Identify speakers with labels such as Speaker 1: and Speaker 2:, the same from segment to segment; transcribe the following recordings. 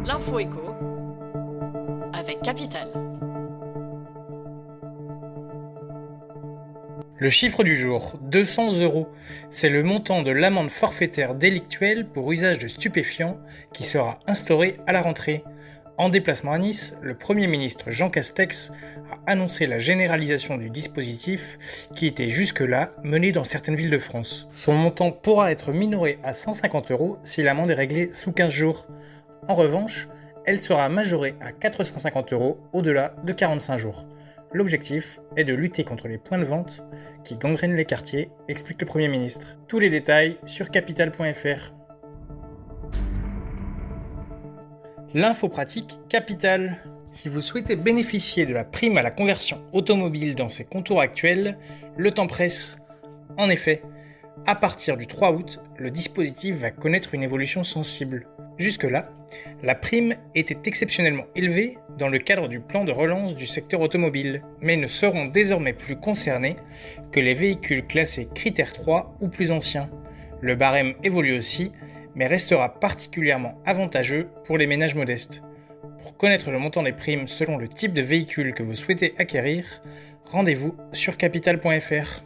Speaker 1: L'info éco avec Capital.
Speaker 2: Le chiffre du jour, 200 €. C'est le montant de l'amende forfaitaire délictuelle pour usage de stupéfiants qui sera instauré à la rentrée. En déplacement à Nice, le Premier ministre Jean Castex a annoncé la généralisation du dispositif qui était jusque-là mené dans certaines villes de France. Son montant pourra être minoré à 150 € si l'amende est réglée sous 15 jours. En revanche, elle sera majorée à 450 € au-delà de 45 jours. L'objectif est de lutter contre les points de vente qui gangrènent les quartiers, explique le Premier ministre. Tous les détails sur capital.fr. L'info pratique Capital. Si vous souhaitez bénéficier de la prime à la conversion automobile dans ses contours actuels, le temps presse. En effet, à partir du 3 août, le dispositif va connaître une évolution sensible. Jusque-là, la prime était exceptionnellement élevée dans le cadre du plan de relance du secteur automobile, mais ne seront désormais plus concernés que les véhicules classés critère 3 ou plus anciens. Le barème évolue aussi, mais restera particulièrement avantageux pour les ménages modestes. Pour connaître le montant des primes selon le type de véhicule que vous souhaitez acquérir, rendez-vous sur capital.fr.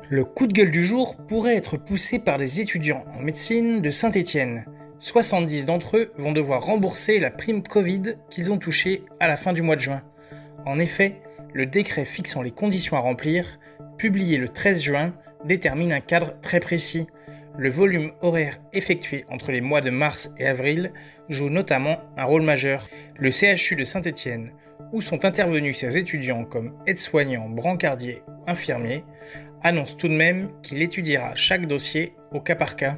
Speaker 2: Le coup de gueule du jour pourrait être poussé par des étudiants en médecine de Saint-Étienne. 70 d'entre eux vont devoir rembourser la prime Covid qu'ils ont touchée à la fin du mois de juin. En effet, le décret fixant les conditions à remplir, publié le 13 juin, détermine un cadre très précis. Le volume horaire effectué entre les mois de mars et avril joue notamment un rôle majeur. Le CHU de Saint-Étienne, où sont intervenus ces étudiants comme aides-soignants, brancardiers ou infirmiers, annonce tout de même qu'il étudiera chaque dossier au cas par cas.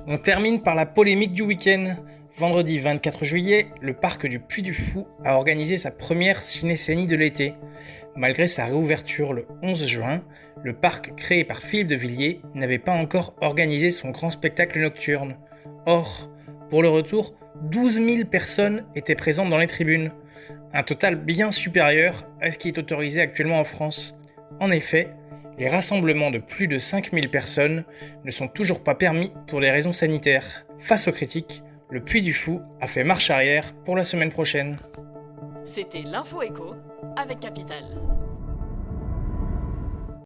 Speaker 2: On termine par la polémique du week-end. Vendredi 24 juillet, le parc du Puy du Fou a organisé sa première ciné-scénie de l'été. Malgré sa réouverture le 11 juin, le parc créé par Philippe de Villiers n'avait pas encore organisé son grand spectacle nocturne. Or, pour le retour, 12 000 personnes étaient présentes dans les tribunes. Un total bien supérieur à ce qui est autorisé actuellement en France. En effet, les rassemblements de plus de 5000 personnes ne sont toujours pas permis pour des raisons sanitaires. Face aux critiques, le Puy du Fou a fait marche arrière pour la semaine prochaine.
Speaker 1: C'était l'info éco avec Capital.